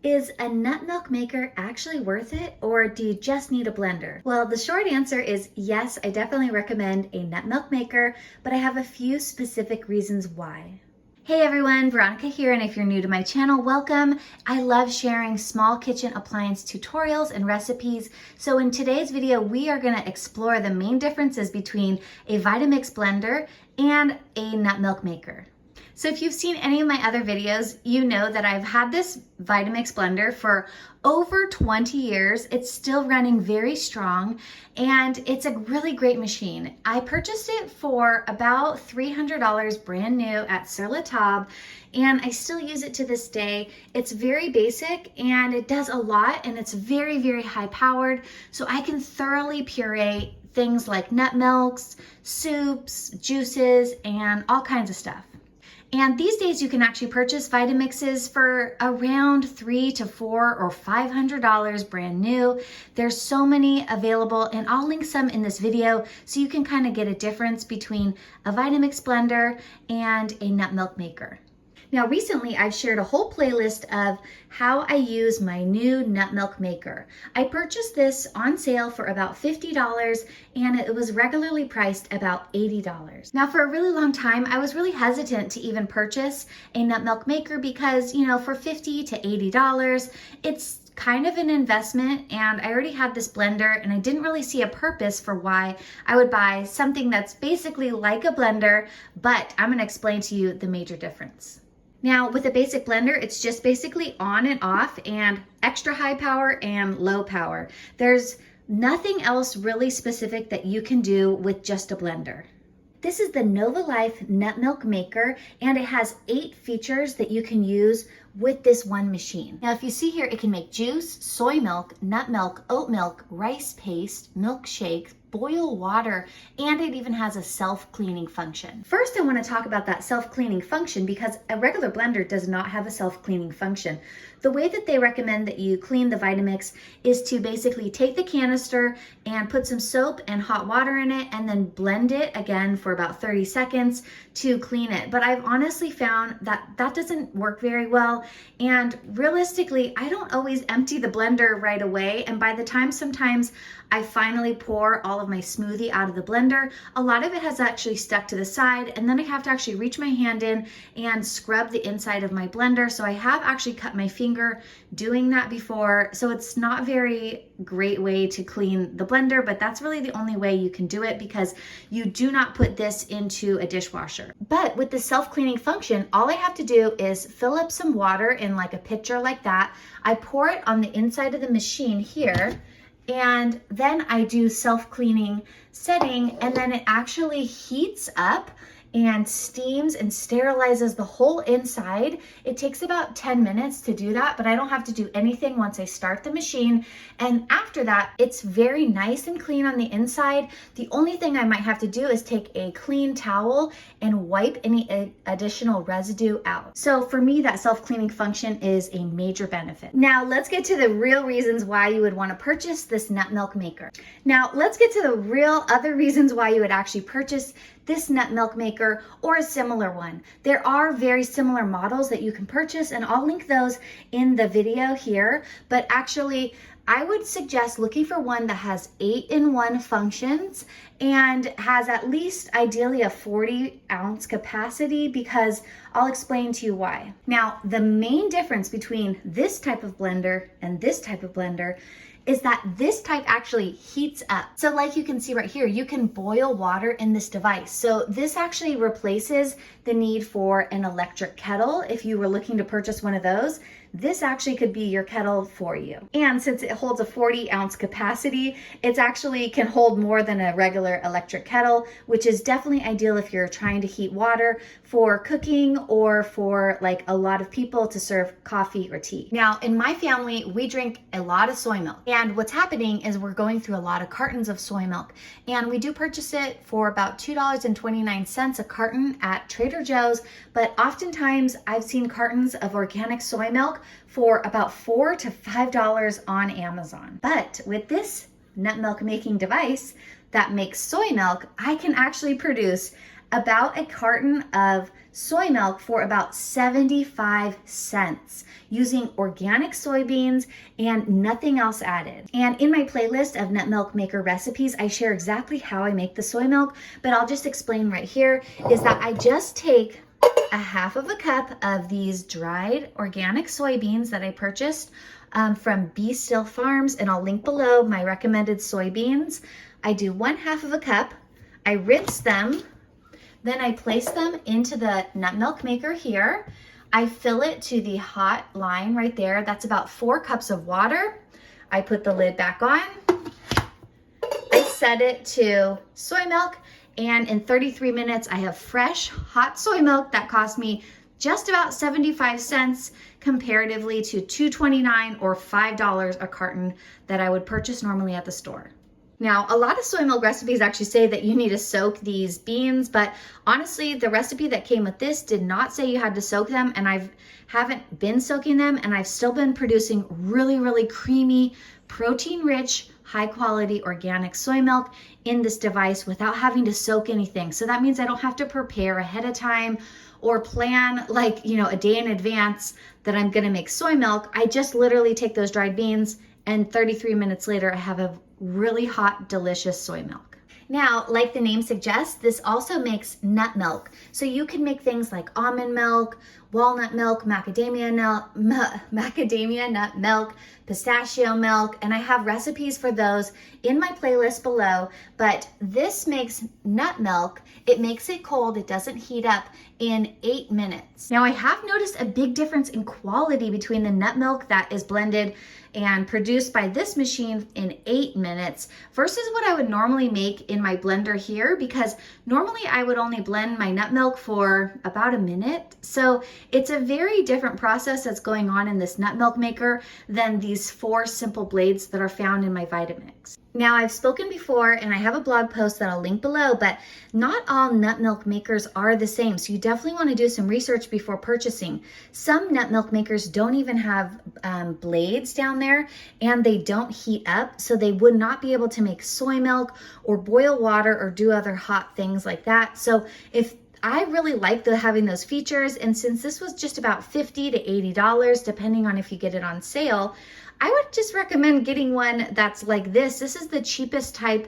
Is a nut milk maker actually worth it, or do you just need a blender? Well, the short answer is yes, I definitely recommend a nut milk maker, but I have a few specific reasons why. Hey everyone, Veronica here, and if you're new to my channel, welcome. I love sharing small kitchen appliance tutorials and recipes. So in today's video, we are gonna explore the main differences between a Vitamix blender and a nut milk maker. So if you've seen any of my other videos, you know that I've had this Vitamix blender for over 20 years. It's still running very strong, and it's a really great machine. I purchased it for about $300 brand new at Sur La Table, and I still use it to this day. It's very basic and it does a lot, and it's very, very high powered. So I can thoroughly puree things like nut milks, soups, juices, and all kinds of stuff. And these days you can actually purchase Vitamixes for around $300 to $400 or $500 brand new. There's so many available, and I'll link some in this video so you can kind of get a difference between a Vitamix blender and a nut milk maker. Now recently I've shared a whole playlist of how I use my new nut milk maker. I purchased this on sale for about $50 and it was regularly priced about $80. Now for a really long time I was really hesitant to even purchase a nut milk maker because, you know, for $50 to $80 it's kind of an investment, and I already had this blender and I didn't really see a purpose for why I would buy something that's basically like a blender, but I'm going to explain to you the major difference. Now with a basic blender, it's just basically on and off and extra high power and low power. There's nothing else really specific that you can do with just a blender. This is the Nova Life Nut Milk Maker, and it has 8 features that you can use with this one machine. Now if you see here, it can make juice, soy milk, nut milk, oat milk, rice paste, milkshake, boil water, and it even has a self-cleaning function. First, I want to talk about that self-cleaning function because a regular blender does not have a self-cleaning function. The way that they recommend that you clean the Vitamix is to basically take the canister and put some soap and hot water in it and then blend it again for about 30 seconds to clean it. But I've honestly found that that doesn't work very well, and realistically, I don't always empty the blender right away, and by the time sometimes I finally pour all of my smoothie out of the blender, a lot of it has actually stuck to the side, and then I have to actually reach my hand in and scrub the inside of my blender. So I have actually cut my finger doing that before, so it's not a very great way to clean the blender, but that's really the only way you can do it because you do not put this into a dishwasher. But with the self-cleaning function, all I have to do is fill up some water in like a pitcher like that. I pour it on the inside of the machine here, and then I do self-cleaning setting, and then it actually heats up and steams and sterilizes the whole inside. It takes about 10 minutes to do that, but I don't have to do anything once I start the machine. And after that, it's very nice and clean on the inside. The only thing I might have to do is take a clean towel and wipe any additional residue out. So for me, that self-cleaning function is a major benefit. Now let's get to the real reasons why you would want to purchase this nut milk maker. Now let's get to the real other reasons why you would actually purchase this nut milk maker or a similar one. There are very similar models that you can purchase, and I'll link those in the video here, but actually I would suggest looking for one that has 8-in-1 functions and has at least ideally a 40-ounce capacity, because I'll explain to you why. Now, the main difference between this type of blender and this type of blender is that this type actually heats up. So like you can see right here, you can boil water in this device. So this actually replaces the need for an electric kettle. If you were looking to purchase one of those, this actually could be your kettle for you. And since it holds a 40-ounce capacity, it actually can hold more than a regular electric kettle, which is definitely ideal if you're trying to heat water for cooking or for like a lot of people to serve coffee or tea. Now, in my family, we drink a lot of soy milk. And what's happening is we're going through a lot of cartons of soy milk. And we do purchase it for about $2.29 a carton at Trader Joe's. But oftentimes I've seen cartons of organic soy milk for about $4 to $5 on Amazon. But with this nut milk making device that makes soy milk, I can actually produce about a carton of soy milk for about 75 cents using organic soybeans and nothing else added. And in my playlist of nut milk maker recipes, I share exactly how I make the soy milk, but I'll just explain right here is that I just take a half of a cup of these dried organic soybeans that I purchased from Be Still Farms, and I'll link below my recommended soybeans. I do 1/2 of a cup, I rinse them, then I place them into the nut milk maker here. I fill it to the hot line right there. That's about 4 cups of water. I put the lid back on. I set it to soy milk, and in 33 minutes, I have fresh, hot soy milk that cost me just about 75 cents comparatively to $2.29 or $5 a carton that I would purchase normally at the store. Now, a lot of soy milk recipes actually say that you need to soak these beans, but honestly, the recipe that came with this did not say you had to soak them, and I haven't been soaking them, and I've still been producing really, really creamy, protein-rich, high-quality organic soy milk in this device without having to soak anything. So that means I don't have to prepare ahead of time or plan like, a day in advance that I'm gonna make soy milk. I just literally take those dried beans, and 33 minutes later, I have a really hot, delicious soy milk. Now, like the name suggests, this also makes nut milk. So you can make things like almond milk, walnut milk, macadamia nut milk, pistachio milk, and I have recipes for those in my playlist below. But this makes nut milk, it makes it cold, it doesn't heat up, in 8 minutes. Now, I have noticed a big difference in quality between the nut milk that is blended and produced by this machine in 8 minutes versus what I would normally make in my blender here, because normally I would only blend my nut milk for about a minute. So it's a very different process that's going on in this nut milk maker than these 4 simple blades that are found in my Vitamix. Now, I've spoken before, and I have a blog post that I'll link below, but not all nut milk makers are the same. So you definitely want to do some research before purchasing. Some nut milk makers don't even have blades down there, and they don't heat up. So they would not be able to make soy milk or boil water or do other hot things like that. So if I really like having those features, and since this was just about $50 to $80, depending on if you get it on sale, I would just recommend getting one that's like this. This is the cheapest type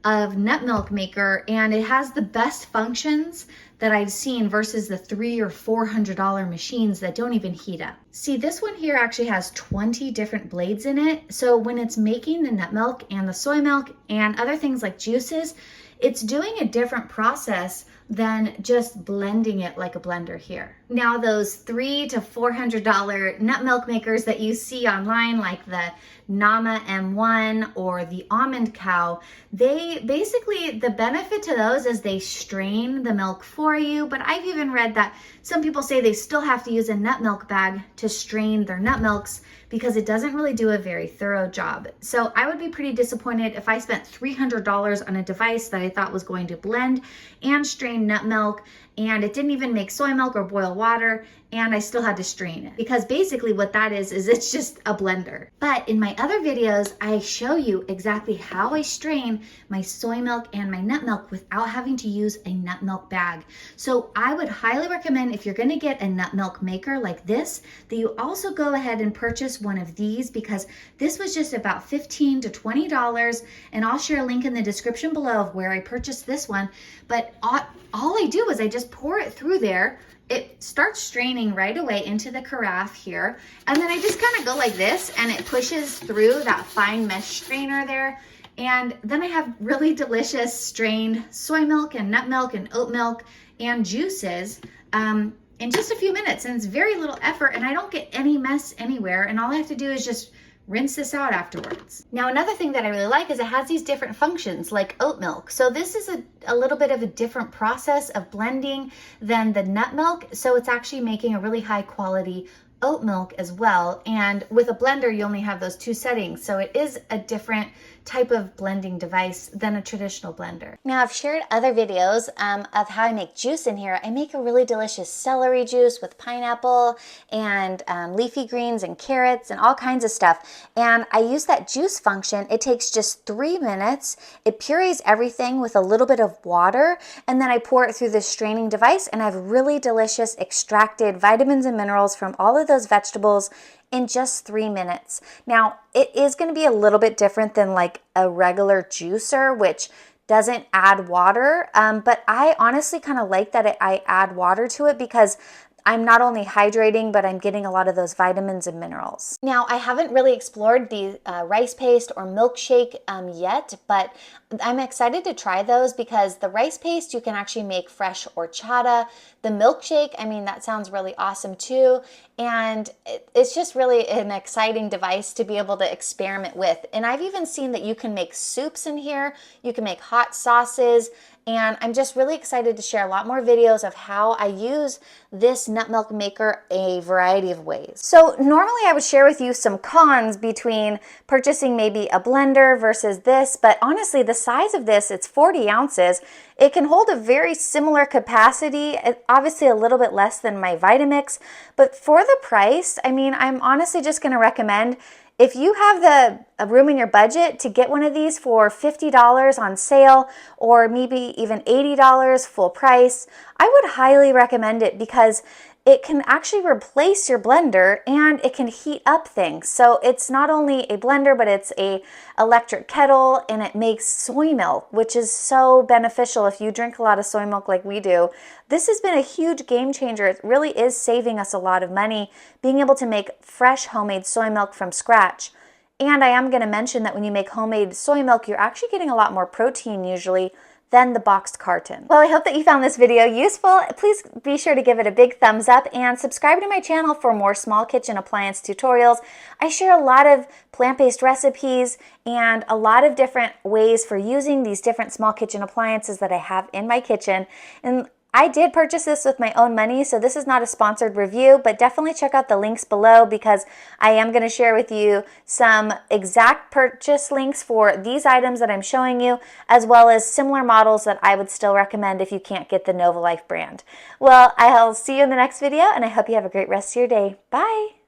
of nut milk maker, and it has the best functions that I've seen versus the $300 or $400 machines that don't even heat up. See, this one here actually has 20 different blades in it. So when it's making the nut milk and the soy milk and other things like juices, it's doing a different process than just blending it like a blender here. Now, those $300 to $400 nut milk makers that you see online, like the Nama M1 or the Almond Cow, they basically, the benefit to those is they strain the milk for you, but I've even read that some people say they still have to use a nut milk bag to strain their nut milks because it doesn't really do a very thorough job. So I would be pretty disappointed if I spent $300 on a device that I thought was going to blend and strain nut milk, and it didn't even make soy milk or boil water, and I still had to strain it. Because basically what that is it's just a blender. But in my other videos, I show you exactly how I strain my soy milk and my nut milk without having to use a nut milk bag. So I would highly recommend, if you're gonna get a nut milk maker like this, that you also go ahead and purchase one of these, because this was just about $15 to $20, and I'll share a link in the description below of where I purchased this one. But all I do is I just pour it through there. It starts straining right away into the carafe here. And then I just kind of go like this, and it pushes through that fine mesh strainer there. And then I have really delicious strained soy milk and nut milk and oat milk and juices in just a few minutes. And it's very little effort, and I don't get any mess anywhere. And all I have to do is just rinse this out afterwards. Now, another thing that I really like is it has these different functions like oat milk. So this is a little bit of a different process of blending than the nut milk. So it's actually making a really high quality oat milk as well. And with a blender, you only have those 2 settings. So it is a different type of blending device than a traditional blender. Now, I've shared other videos of how I make juice in here. I make a really delicious celery juice with pineapple and leafy greens and carrots and all kinds of stuff. And I use that juice function. It takes just 3 minutes. It purees everything with a little bit of water, and then I pour it through this straining device, and I have really delicious extracted vitamins and minerals from all of those vegetables in just 3 minutes. Now, it is going to be a little bit different than like a regular juicer, which doesn't add water, but I honestly kind of like that I add water to it because I'm not only hydrating, but I'm getting a lot of those vitamins and minerals. Now, I haven't really explored the rice paste or milkshake yet, but I'm excited to try those because the rice paste, you can actually make fresh horchata. The milkshake, I mean, that sounds really awesome too. And it's just really an exciting device to be able to experiment with. And I've even seen that you can make soups in here. You can make hot sauces. And I'm just really excited to share a lot more videos of how I use this nut milk maker a variety of ways. So normally I would share with you some cons between purchasing maybe a blender versus this, but honestly the size of this, it's 40 ounces. It can hold a very similar capacity, obviously a little bit less than my Vitamix, but for the price, I mean, I'm honestly just gonna recommend if you have the room in your budget to get one of these for $50 on sale or maybe even $80 full price, I would highly recommend it because it can actually replace your blender and it can heat up things. So it's not only a blender, but it's a electric kettle and it makes soy milk, which is so beneficial if you drink a lot of soy milk like we do. This has been a huge game changer. It really is saving us a lot of money, being able to make fresh homemade soy milk from scratch. And I am going to mention that when you make homemade soy milk, you're actually getting a lot more protein usually than the boxed carton. Well, I hope that you found this video useful. Please be sure to give it a big thumbs up and subscribe to my channel for more small kitchen appliance tutorials. I share a lot of plant-based recipes and a lot of different ways for using these different small kitchen appliances that I have in my kitchen. And I did purchase this with my own money, so this is not a sponsored review, but definitely check out the links below because I am going to share with you some exact purchase links for these items that I'm showing you, as well as similar models that I would still recommend if you can't get the Nova Life brand. Well, I'll see you in the next video, and I hope you have a great rest of your day. Bye!